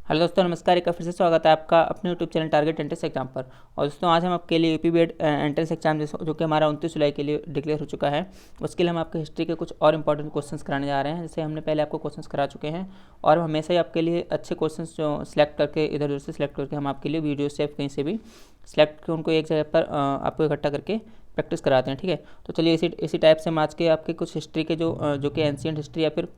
Hello दोस्तों, नमस्कार। एक बार फिर से स्वागत है आपका अपने YouTube channel target entrance exam पर। और दोस्तों आज हम आपके लिए यूपी बीएड एंट्रेंस एग्जाम जो कि हमारा 29 जुलाई के लिए डिक्लेयर हो चुका है, उसके लिए हम आपके हिस्ट्री के कुछ और इंपॉर्टेंट क्वेश्चंस कराने जा रहे हैं। जैसे हमने पहले आपको क्वेश्चंस करा चुके हैं और हम हमेशा ही आपके लिए अच्छे क्वेश्चंस जो सिलेक्ट करके इधर उधर से सिलेक्ट करके हम आपके लिए वीडियो से कहीं से भी सिलेक्ट करके उनको एक जगह पर आपको इकट्ठा करके प्रैक्टिस कराते हैं। ठीक है, तो चलिए इसी टाइप से हम आज के आपके कुछ हिस्ट्री के जो कि एंशियंट हिस्ट्री या फिर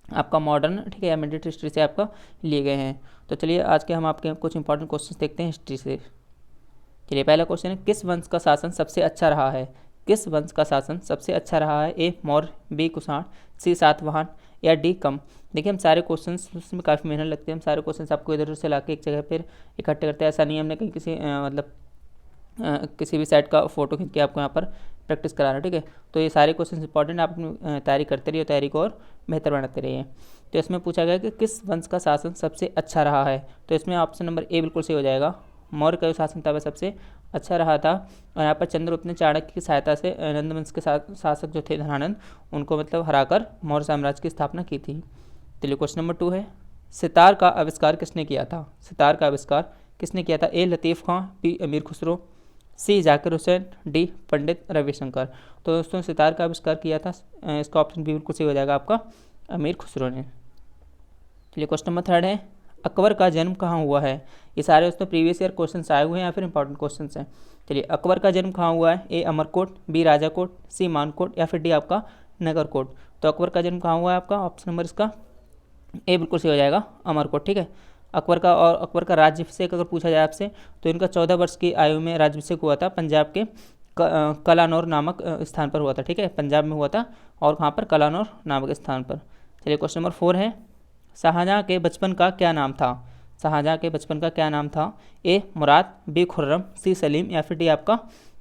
आपका मॉडर्न, ठीक है, या मिडिल हिस्ट्री से आपका लिए गए हैं। तो चलिए आज के हम आपके कुछ इंपॉर्टेंट क्वेश्चंस देखते हैं हिस्ट्री से। चलिए पहला क्वेश्चन है, किस वंश का शासन सबसे अच्छा रहा है? किस वंश का शासन सबसे अच्छा रहा है? ए मौर्य, बी कुषाण, सी सातवाहन या डी कम। देखिए हम सारे क्वेश्चंस उसमें काफ़ी मेहनत लगती है, हम सारे क्वेश्चंस आपको इधर उधर से ला के एक जगह पर इकट्ठे करते हैं। ऐसा नहीं हमने कहीं किसी किसी भी साइट का फोटो खींच के आपको यहाँ पर प्रैक्टिस करा रहा है। ठीक है, तो ये सारे क्वेश्चन इंपॉर्टेंट, आप अपनी तैयारी करते रहिए, तैयारी को और बेहतर बनाते रहिए। तो इसमें पूछा गया कि किस वंश का शासन सबसे अच्छा रहा है, तो इसमें ऑप्शन नंबर ए बिल्कुल सही हो जाएगा। मौर्य का जो शासन था वह सबसे अच्छा रहा था। और यहाँ पर चंद्रगुप्त ने चाणक्य की सहायता से नंद वंश के शासक जो थे धनानंद, उनको मतलब हराकर मौर्य साम्राज्य की स्थापना की थी। चलिए क्वेश्चन नंबर 2 है, सितार का आविष्कार किसने किया था? सितार का आविष्कार किसने किया था? ए लतीफ़ खां, बी अमीर खुसरो, सी जाकिर हुसैन, डी पंडित रविशंकर। तो दोस्तों सितार का आविष्कार किया था, इसका ऑप्शन बी बिल्कुल सही हो जाएगा आपका, अमीर खुसरो ने। चलिए क्वेश्चन नंबर 3 है, अकबर का जन्म कहाँ हुआ है? ये सारे दोस्तों प्रीवियस ईयर क्वेश्चन आए हुए हैं या फिर इंपॉर्टेंट क्वेश्चन हैं। चलिए अकबर का जन्म कहाँ हुआ है? ए अमरकोट, बी राजाकोट, सी मानकोट या फिर डी आपका नगरकोट। तो अकबर का जन्म कहाँ हुआ है आपका, ऑप्शन नंबर इसका ए बिल्कुल सही हो जाएगा, अमरकोट। ठीक है, अकबर का राज्याभिषेक अगर पूछा जाए आपसे, तो इनका 14 वर्ष की आयु में राज्याभिषेक हुआ था, पंजाब के कलानौर नामक स्थान पर हुआ था। ठीक है, पंजाब में हुआ था और वहाँ पर कलानौर नामक स्थान पर। चलिए क्वेश्चन नंबर 4 है, शाहजहाँ के बचपन का क्या नाम था? शाहजहाँ के बचपन का क्या नाम था? ए मुराद, बी खुर्रम, सी सलीम या फिर डी आपका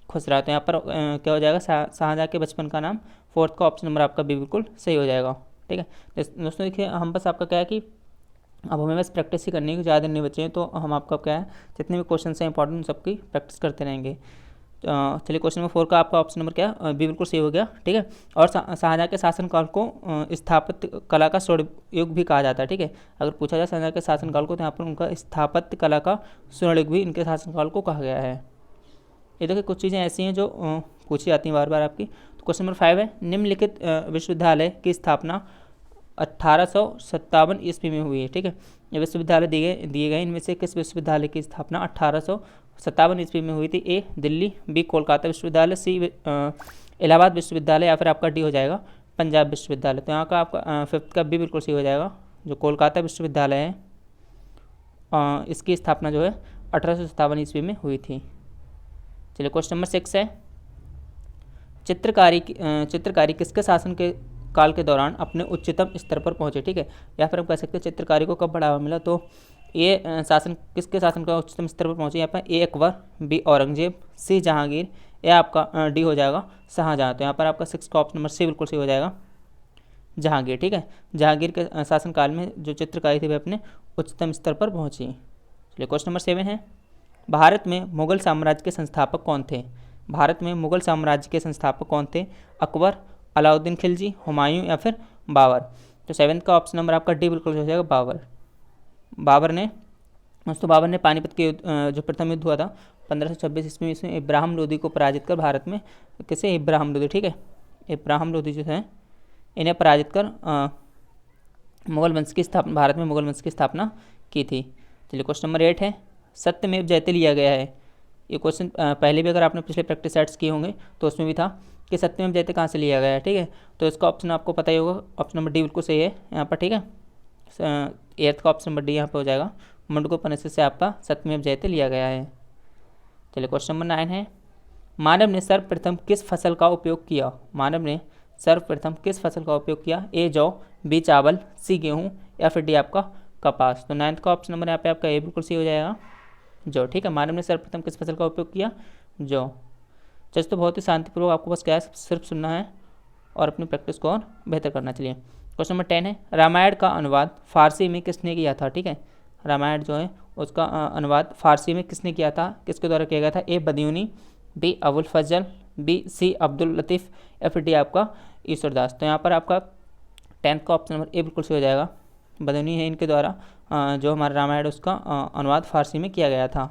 खुसरा। तो यहाँ पर क्या हो जाएगा, शाहजहाँ के बचपन का नाम, फोर्थ का ऑप्शन नंबर आपका बी बिल्कुल सही हो जाएगा। ठीक है, दोस्तों देखिए हम बस आपका क्या है कि अब हमें बस प्रैक्टिस ही करनी है, ज़्यादा दिन नहीं बचे हैं, तो हम आपका क्या है जितने भी क्वेश्चन हैं इंपॉर्टेंट सबकी प्रैक्टिस करते रहेंगे। चलिए क्वेश्चन नंबर 4 का आपका ऑप्शन नंबर क्या बी बिल्कुल सही हो गया। ठीक है, और शाहजहाँ के शासनकाल को स्थापत्य कला का स्वर्ण युग भी कहा जाता है। ठीक है, अगर पूछा जाए शाहजहाँ के शासनकाल को, तो यहाँ पर उनका स्थापत्य कला का स्वर्ण युग भी इनके शासनकाल को कहा गया है। ये देखिए कुछ चीज़ें ऐसी हैं जो पूछी जाती हैं बार बार आपकी। तो क्वेश्चन नंबर 5 है, निम्नलिखित विश्वविद्यालय की स्थापना 1857 ईस्वी में हुई है। ठीक है, ये विश्वविद्यालय दिए गए, इनमें से किस विश्वविद्यालय की स्थापना 1857 ईस्वी में हुई थी? ए दिल्ली, बी कोलकाता विश्वविद्यालय, सी इलाहाबाद विश्वविद्यालय या फिर आपका डी हो जाएगा पंजाब विश्वविद्यालय। तो यहाँ का आपका फिफ्थ का बी बिल्कुल सही हो जाएगा, जो कोलकाता विश्वविद्यालय है इसकी स्थापना जो है 1857 ईस्वी में हुई थी। चलिए क्वेश्चन नंबर 6 है, चित्रकारी किसके शासन के काल के दौरान अपने उच्चतम स्तर पर पहुंचे? ठीक है, या फिर हम कह सकते हैं चित्रकारी को कब बढ़ावा मिला, तो ये शासन किसके शासन का उच्चतम स्तर पर पहुंचे? यहाँ पर ए अकबर, बी औरंगजेब, सी जहांगीर या आपका डी हो जाएगा शाहजहाँ। तो यहाँ पर आपका 6 का ऑप्शन नंबर सी बिल्कुल सही हो जाएगा, जहांगीर। ठीक है, जहांगीर के शासनकाल में जो चित्रकारी थी वह अपने उच्चतम स्तर पर पहुँची। चलिए क्वेश्चन नंबर 7 है, भारत में मुगल साम्राज्य के संस्थापक कौन थे? भारत में मुगल साम्राज्य के संस्थापक कौन थे? अकबर, अलाउद्दीन खिलजी, हुमायूं या फिर बाबर। तो 7 का ऑप्शन नंबर आपका डी बिल्कुल हो जाएगा, बाबर। बाबर ने पानीपत के जो प्रथम युद्ध हुआ था 1526 ईस्वी में, इसमें इब्राहिम लोदी को पराजित कर भारत में, किसे? इब्राहिम लोदी। ठीक है, इब्राहिम लोदी जो है इन्हें पराजित कर भारत में मुगल वंश की स्थापना की थी। चलिए क्वेश्चन नंबर 8 है, सत्यमेव जयते लिया गया है। ये क्वेश्चन पहले भी अगर आपने पिछले प्रैक्टिस सेट्स किए होंगे तो उसमें भी था कि सत्यमेव जयते कहाँ से लिया गया है। ठीक है, तो इसका ऑप्शन आपको पता ही होगा, ऑप्शन नंबर डी बिल्कुल सही है यहाँ पर। ठीक है, 8th का ऑप्शन नंबर डी यहाँ पर हो जाएगा, मुंडकोपनिषद से आपका सत्यमेव जयते लिया गया है। चलिए क्वेश्चन नंबर 9 है, मानव ने सर्वप्रथम किस फसल का उपयोग किया? मानव ने सर्वप्रथम किस फसल का उपयोग किया? ए जौ, बी चावल, सी गेहूँ या फिर डी आपका कपास। तो 9th का ऑप्शन नंबर यहाँ पे आपका ए बिल्कुल सही हो जाएगा, जौ। ठीक है, मानव ने सर्वप्रथम किस फसल का उपयोग किया? जौ। जस्ट तो बहुत ही शांतिपूर्वक आपको बस क्या है सिर्फ सुनना है और अपनी प्रैक्टिस को और बेहतर करना। चलिए क्वेश्चन नंबर 10 है, रामायण का अनुवाद फारसी में किसने किया था? ठीक है, रामायण जो है उसका अनुवाद फारसी में किसने किया था, किसके द्वारा किया गया था? ए बदियूनी, बी अबुल फजल, बी सी अब्दुल लतीफ़ या फिर डी आपका ईश्वरदास। तो यहाँ पर आपका 10th का ऑप्शन नंबर ए बिल्कुल सही हो जाएगा, बदियूनी है इनके द्वारा जो हमारा रामायण है उसका अनुवाद फारसी में किया गया था।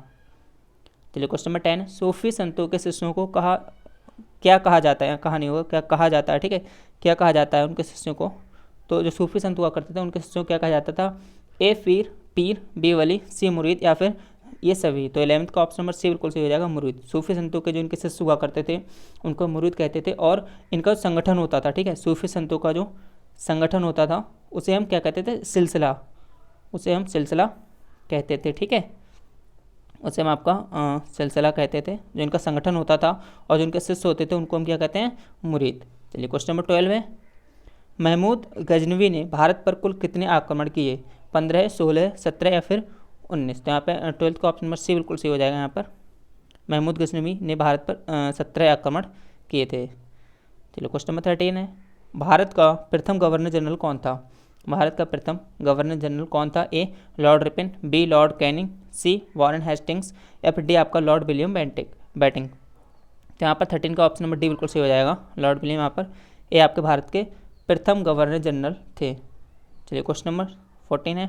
चलिए क्वेश्चन नंबर 10, सूफी संतों के शिष्यों को क्या कहा जाता है, कहा नहीं होगा, क्या कहा जाता है, ठीक है, क्या कहा जाता है उनके शिष्यों को। तो जो सूफी संत हुआ करते थे उनके शिष्यों को क्या कहा जाता था, ए पीर, बी वली, सी मुरीद, या फिर ये सभी। तो 11th का ऑप्शन नंबर सी बिल्कुल सही हो जाएगा, मुरीद। सूफी संतों के जो इनके शिष्य हुआ करते थे उनको मुरीद कहते थे, और इनका संगठन होता था, ठीक है, सूफी संतों का जो संगठन होता था उसे हम क्या कहते थे, सिलसिला, उसे हम सिलसिला कहते थे, ठीक है, उसे हम आपका सिलसिला कहते थे। जो इनका संगठन होता था और जो इनके शिष्य होते थे उनको हम क्या कहते हैं, मुरीद। चलिए क्वेश्चन नंबर 12 है, महमूद गजनवी ने भारत पर कुल कितने आक्रमण किए, 15, 16, 17 या फिर 19। तो यहाँ पे 12th का ऑप्शन नंबर सी बिल्कुल सही हो जाएगा। यहाँ पर महमूद गजनवी ने भारत पर 17 आक्रमण किए थे। चलिए क्वेश्चन नंबर 13 है, भारत का प्रथम गवर्नर जनरल कौन था, भारत का प्रथम गवर्नर जनरल कौन था, A lord Ripon, B lord Canning, C Warren Hastings, या फिर डी आपका लॉर्ड विलियम बैटिंग। तो यहाँ पर 13 का ऑप्शन नंबर डी बिल्कुल सही हो जाएगा, लॉर्ड विलियम। यहाँ पर ए आपके भारत के प्रथम गवर्नर जनरल थे। चलिए क्वेश्चन नंबर 14 है,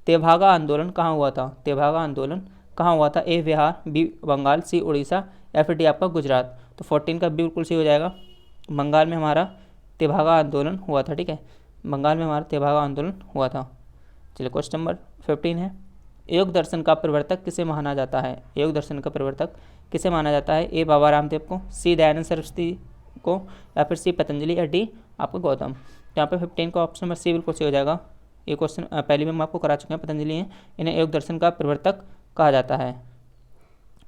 तेभागा आंदोलन कहाँ हुआ था, तेभागा आंदोलन कहाँ हुआ था, ए बिहार, बी बंगाल, सी उड़ीसा, या फिर डी आपका गुजरात। तो 14 का बी बिल्कुल सही हो जाएगा, बंगाल में हमारा तेभागा आंदोलन हुआ था, ठीक है, बंगाल में हमारा तेभागा आंदोलन हुआ था। चलिए क्वेश्चन नंबर 15 है, योग दर्शन का प्रवर्तक किसे माना जाता है, योग दर्शन का प्रवर्तक किसे माना जाता है, ए बाबा रामदेव को, सी दयानंद सरस्वती को, या फिर सी पतंजलि, या डी आपको गौतम। यहाँ पे 15 का ऑप्शन नंबर सी बिल्कुल सही हो जाएगा। ये क्वेश्चन पहले भी हम आपको करा चुके हैं, पतंजलि हैं, इन्हें योग दर्शन का प्रवर्तक कहा जाता है।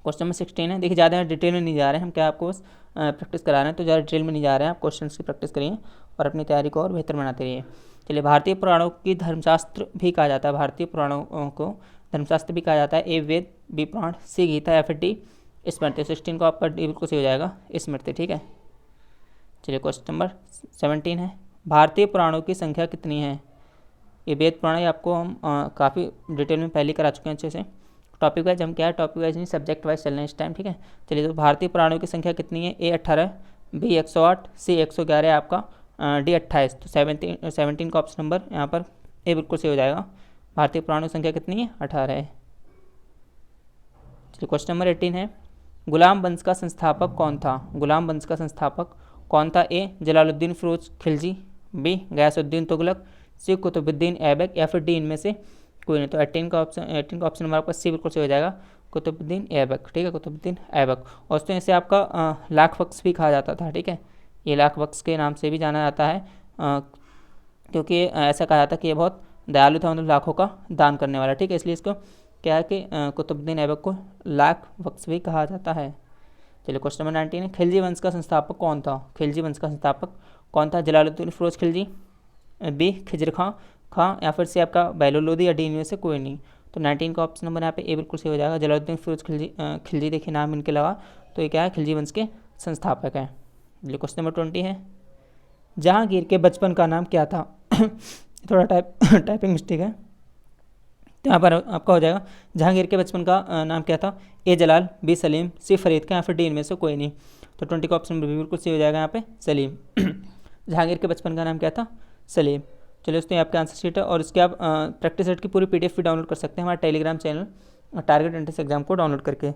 क्वेश्चन नंबर 16 है, देखिए ज़्यादा डिटेल में नहीं जा रहे हैं हम, क्या आपको बस प्रैक्टिस करा रहे हैं, तो ज़्यादा डिटेल में नहीं जा रहे हैं, आप क्वेश्चन की प्रैक्टिस करिए और अपनी तैयारी को और बेहतर बनाते रहिए। चलिए, भारतीय पुराणों की धर्मशास्त्र भी कहा जाता है, भारतीय पुराणों को धर्मशास्त्र भी कहा जाता है, ए वेद, बी पुराण, सी गीता, या फिर डी स्मृति। 16 को आपका डी बिल्कुल सही हो जाएगा, स्मृति, ठीक है। चलिए क्वेश्चन नंबर 17 है, भारतीय पुराणों की संख्या कितनी है, ये वेद पुराण ये आपको हम काफ़ी डिटेल में पहले करा चुके हैं अच्छे से। टॉपिक वाइज हम क्या है, टॉपिक वाइज नहीं सब्जेक्ट वाइज चल रहे हैं इस टाइम, ठीक है। चलिए, तो भारतीय पुराणों की संख्या कितनी है, ए 18, बी 108, सी 111 है आपका, डी 28। तो 17 का ऑप्शन नंबर यहाँ पर ए बिल्कुल सही हो जाएगा, भारतीय पुराणों की संख्या कितनी है, 18 है। चलिए क्वेश्चन नंबर 18 है, गुलाम वंश का संस्थापक कौन था, गुलाम वंश का संस्थापक कौन था, ए जलालुद्दीन फिरोज खिलजी, बी गयासुद्दीन तुगलक, सी कुतुबुद्दीन ऐबक, या फिर डी इनमें से कोई नहीं। तो 18 का ऑप्शन नंबर आपका सी बिल्कुल सही हो जाएगा, कुतुबुद्दीन ऐबक, ठीक है, कुतुबुद्दीन ऐबक। और तो इसे आपका लाख बख्श भी कहा जाता था, ठीक है, ये लाख बख्श के नाम से भी जाना जाता है, क्योंकि ऐसा कहा जाता है कि ये बहुत दयालु था, मतलब लाखों का दान करने वाला, ठीक है, इसलिए इसको क्या है कि कुतुबुद्दीन ऐबक को लाख बख्श भी कहा जाता है। चलिए क्वेश्चन नंबर 19 है, खिलजी वंश का संस्थापक कौन था, खिलजी वंश का संस्थापक कौन था, जलालुद्दीन फिरोज खिलजी, बी खिजर खां, या फिर से आपका बैलुल लोदी, या डी इनमें से कोई नहीं। तो 19 का ऑप्शन नंबर यहाँ पे ए बिल्कुल सही हो जाएगा, जलालुद्दीन फिरोज खिलजी देखिए नाम इनके लगा, तो ये क्या है, खिलजी वंश के संस्थापक हैं। चलिए क्वेश्चन नंबर 20 है, जहांगीर के बचपन का नाम क्या था थोड़ा टाइपिंग मिस्टेक है, तो यहाँ पर आपका हो जाएगा, जहांगीर के बचपन का नाम क्या था, ए जलाल, बी सलीम, सी फरीद का, या फिर डी इनमें से कोई नहीं। तो 20 का ऑप्शन बिल्कुल सही हो जाएगा यहाँ पे सलीम जहांगीर के बचपन का नाम क्या था, सलीम। चलिए दोस्तों, ये आपका आंसर शीट है, और इसके आप प्रैक्टिस सेट की पूरी PDF भी डाउनलोड कर सकते हैं हमारे Telegram channel target entrance exam को डाउनलोड करके,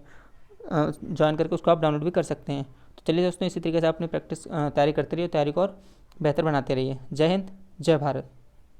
ज्वाइन करके उसको आप डाउनलोड भी कर सकते हैं। तो चलिए दोस्तों, इसी तरीके से अपनी प्रैक्टिस तैयारी करते रहिए, तैयारी को और बेहतर बनाते रहिए। जय हिंद, जय भारत।